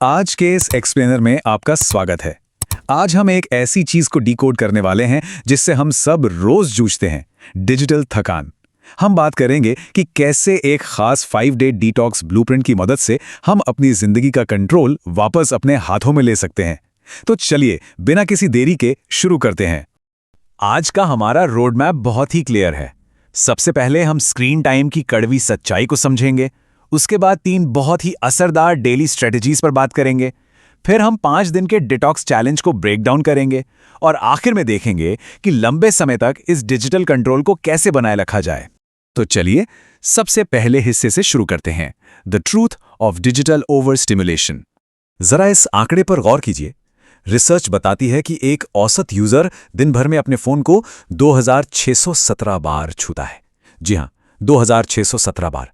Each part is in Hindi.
आज के इस एक्सप्लेनर में आपका स्वागत है। आज हम एक ऐसी चीज को डिकोड करने वाले हैं जिससे हम सब रोज जूझते हैं, डिजिटल थकान। हम बात करेंगे कि कैसे एक खास 5 डे डिटॉक्स ब्लूप्रिंट की मदद से हम अपनी जिंदगी का कंट्रोल वापस अपने हाथों में ले सकते हैं। तो चलिए बिना किसी देरी के शुरू करते हैं। आज का हमारा रोड मैप बहुत ही क्लियर है। सबसे पहले हम स्क्रीन टाइम की कड़वी सच्चाई को समझेंगे। उसके बाद 3 बहुत ही असरदार डेली स्ट्रेटजीज पर बात करेंगे। फिर हम 5 दिन के डिटॉक्स चैलेंज को ब्रेक डाउन करेंगे और आखिर में देखेंगे कि लंबे समय तक इस डिजिटल कंट्रोल को कैसे बनाए रखा जाए। तो चलिए सबसे पहले हिस्से से शुरू करते हैं, the truth of digital over stimulation. जरा इस आंकड़े पर गौर कीजिए। रिसर्च बताती है कि एक औसत यूजर दिन भर में अपने फोन को 2617 बार छूता है। जी हां, 2617 बार।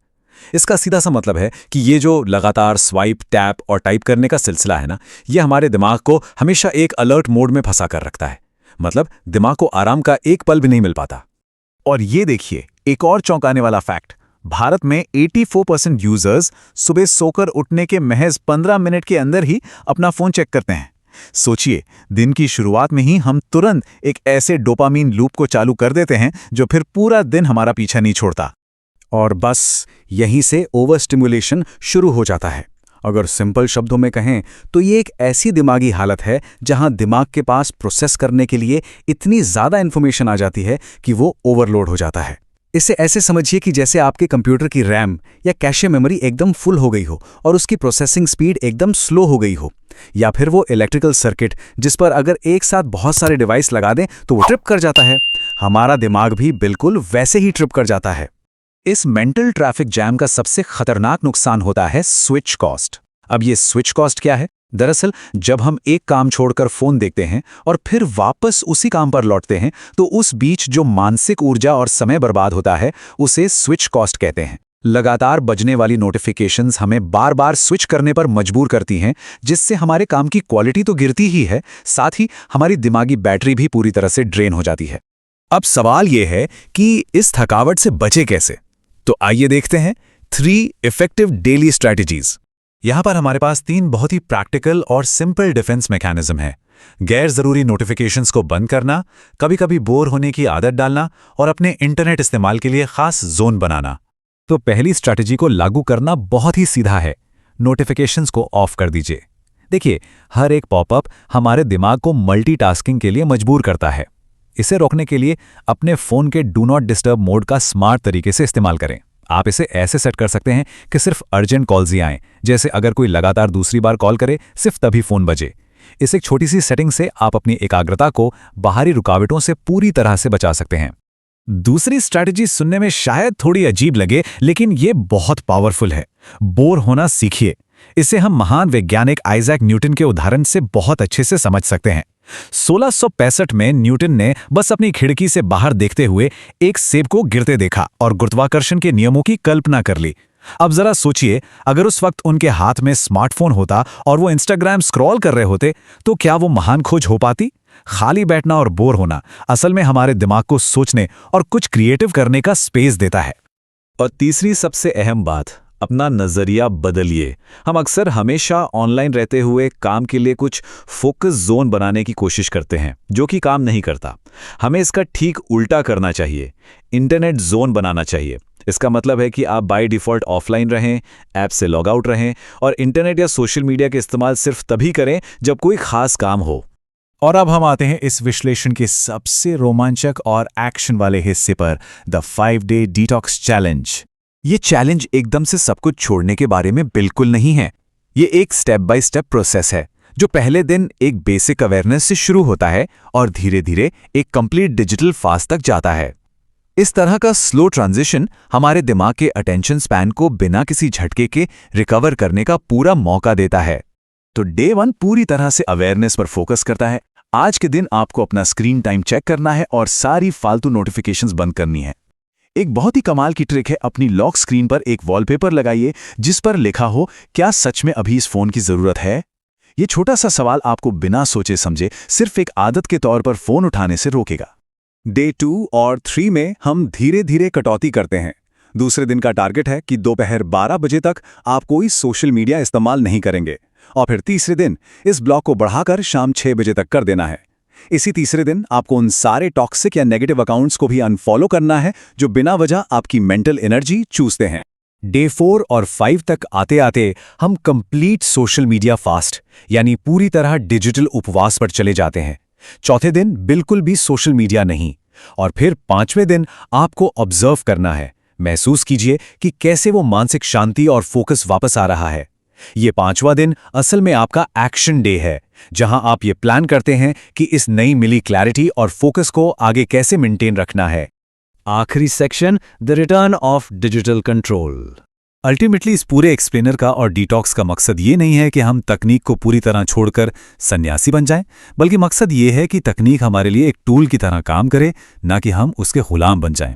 इसका सीधा सा मतलब है कि ये जो लगातार स्वाइप, टैप और टाइप करने का सिलसिला है ना, ये हमारे दिमाग को हमेशा एक अलर्ट मोड में फंसा कर रखता है। मतलब दिमाग को आराम का एक पल भी नहीं मिल पाता। और ये देखिए एक और चौंकाने वाला फैक्ट, भारत में 84% यूजर्स सुबह सोकर उठने के महज 15 मिनट के अंदर ही अपना फोन चेक करते हैं। सोचिए, दिन की शुरुआत में ही हम तुरंत एक ऐसे डोपामीन लूप को चालू कर देते हैं जो फिर पूरा दिन हमारा पीछा नहीं छोड़ता। और बस यहीं से ओवर स्टिमुलेशन शुरू हो जाता है। अगर सिंपल शब्दों में कहें तो ये एक ऐसी दिमागी हालत है जहां दिमाग के पास प्रोसेस करने के लिए इतनी ज़्यादा इन्फॉर्मेशन आ जाती है कि वो ओवरलोड हो जाता है। इसे ऐसे समझिए कि जैसे आपके कंप्यूटर की रैम या कैशे मेमोरी एकदम फुल हो गई हो और उसकी प्रोसेसिंग स्पीड एकदम स्लो हो गई हो, या फिर वो इलेक्ट्रिकल सर्किट जिस पर अगर एक साथ बहुत सारे डिवाइस लगा दें तो वो ट्रिप कर जाता है। हमारा दिमाग भी बिल्कुल वैसे ही ट्रिप कर जाता है। इस मेंटल ट्रैफिक जैम का सबसे खतरनाक नुकसान होता है स्विच कॉस्ट। अब ये स्विच कॉस्ट क्या है? दरअसल जब हम एक काम छोड़कर फोन देखते हैं और फिर वापस उसी काम पर लौटते हैं तो उस बीच जो मानसिक ऊर्जा और समय बर्बाद होता है उसे स्विच कॉस्ट कहते हैं। लगातार बजने वाली नोटिफिकेशंस हमें बार बार स्विच करने पर मजबूर करती हैं, जिससे हमारे काम की क्वालिटी तो गिरती ही है, साथ ही हमारी दिमागी बैटरी भी पूरी तरह से ड्रेन हो जाती है। अब सवाल यह है कि इस थकावट से बचे कैसे? तो आइए देखते हैं 3 इफेक्टिव डेली स्ट्रैटेजीज। यहां पर हमारे पास 3 बहुत ही प्रैक्टिकल और सिंपल डिफेंस मैकेनिज्म है। गैर जरूरी नोटिफिकेशंस को बंद करना, कभी कभी बोर होने की आदत डालना और अपने इंटरनेट इस्तेमाल के लिए खास जोन बनाना। तो पहली स्ट्रैटेजी को लागू करना बहुत ही सीधा है। नोटिफिकेशंस को ऑफ कर दीजिए। देखिए, हर एक पॉपअप हमारे दिमाग को मल्टीटास्किंग के लिए मजबूर करता है। इसे रोकने के लिए अपने फोन के डू नॉट डिस्टर्ब मोड का स्मार्ट तरीके से इस्तेमाल करें। आप इसे ऐसे सेट कर सकते हैं कि सिर्फ अर्जेंट कॉल्स ही आएं, जैसे अगर कोई लगातार दूसरी बार कॉल करे सिर्फ तभी फोन बजे। इस एक छोटी सी सेटिंग से आप अपनी एकाग्रता को बाहरी रुकावटों से पूरी तरह से बचा सकते हैं। दूसरी स्ट्रैटेजी सुनने में शायद थोड़ी अजीब लगे, लेकिन ये बहुत पावरफुल है। बोर होना सीखिए। इसे हम महान वैज्ञानिक आइजैक न्यूटन के उदाहरण से बहुत अच्छे से समझ सकते हैं। 1665 में न्यूटन ने बस अपनी खिड़की से बाहर देखते हुए एक सेब को गिरते देखा और गुरुत्वाकर्षण के नियमों की कल्पना कर ली। अब जरा सोचिए, अगर उस वक्त उनके हाथ में स्मार्टफोन होता और वो इंस्टाग्राम स्क्रॉल कर रहे होते तो क्या वो महान खोज हो पाती? खाली बैठना और बोर होना असल में हमारे दिमाग को सोचने और कुछ क्रिएटिव करने का स्पेस देता है। और तीसरी सबसे अहम बात, अपना नजरिया बदलिए। हम अक्सर हमेशा ऑनलाइन रहते हुए काम के लिए कुछ फोकस जोन बनाने की कोशिश करते हैं, जो कि काम नहीं करता। हमें इसका ठीक उल्टा करना चाहिए। इंटरनेट जोन बनाना चाहिए। इसका मतलब है कि आप बाय डिफॉल्ट ऑफलाइन रहें, ऐप से लॉग आउट रहें और इंटरनेट या सोशल मीडिया के इस्तेमाल सिर्फ तभी करें जब कोई खास काम हो। और अब हम आते हैं इस विश्लेषण के सबसे रोमांचक और एक्शन वाले हिस्से पर, द 5 डे डिटॉक्स चैलेंज। ये चैलेंज एकदम से सब कुछ छोड़ने के बारे में बिल्कुल नहीं है। ये एक स्टेप बाय स्टेप प्रोसेस है जो पहले दिन एक बेसिक अवेयरनेस से शुरू होता है और धीरे धीरे एक कंप्लीट डिजिटल फास्ट तक जाता है। इस तरह का स्लो ट्रांजिशन हमारे दिमाग के अटेंशन स्पैन को बिना किसी झटके के रिकवर करने का पूरा मौका देता है। तो डे 1 पूरी तरह से अवेयरनेस पर फोकस करता है। आज के दिन आपको अपना स्क्रीन टाइम चेक करना है और सारी फालतू नोटिफिकेशंस बंद करनी है। एक बहुत ही कमाल की ट्रिक है, अपनी लॉक स्क्रीन पर एक वॉलपेपर लगाइए जिस पर लिखा हो, क्या सच में अभी इस फोन की जरूरत है? ये छोटा सा सवाल आपको बिना सोचे समझे सिर्फ एक आदत के तौर पर फोन उठाने से रोकेगा। डे 2 और 3 में हम धीरे धीरे कटौती करते हैं। दूसरे दिन का टारगेट है कि दोपहर 12 बजे तक आप कोई सोशल मीडिया इस्तेमाल नहीं करेंगे। और फिर तीसरे दिन इस ब्लॉक को बढ़ाकर शाम 6 बजे तक कर देना है। इसी तीसरे दिन आपको उन सारे टॉक्सिक या नेगेटिव अकाउंट्स को भी अनफॉलो करना है जो बिना वजह आपकी मेंटल एनर्जी चूसते हैं। डे 4 और 5 तक आते आते हम कंप्लीट सोशल मीडिया फास्ट यानी पूरी तरह डिजिटल उपवास पर चले जाते हैं। चौथे दिन बिल्कुल भी सोशल मीडिया नहीं, और फिर 5वें दिन आपको ऑब्जर्व करना है। महसूस कीजिए कि कैसे वो मानसिक शांति और फोकस वापस आ रहा है। ये 5वां दिन असल में आपका एक्शन डे है, जहां आप ये प्लान करते हैं कि इस नई मिली क्लैरिटी और फोकस को आगे कैसे मेंटेन रखना है। आखिरी section, the return of digital control. Ultimately इस पूरे एक्सप्लेनर का और डिटॉक्स का मकसद ये नहीं है कि हम तकनीक को पूरी तरह छोड़कर सन्यासी बन जाएं, बल्कि मकसद ये है कि तकनीक हमारे लिए एक टूल की तरह काम करे, ना कि हम उसके गुलाम बन जाएं।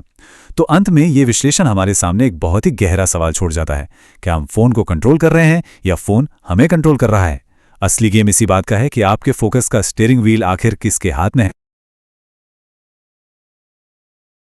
तो अंत में ये विश्लेषण हमारे सामने एक बहुत ही गहरा सवाल छोड़ जाता है, क्या हम फोन को कंट्रोल कर रहे हैं या फोन हमें कंट्रोल कर रहा है? असली गेम इसी बात का है कि आपके फोकस का स्टीयरिंग व्हील आखिर किसके हाथ में है।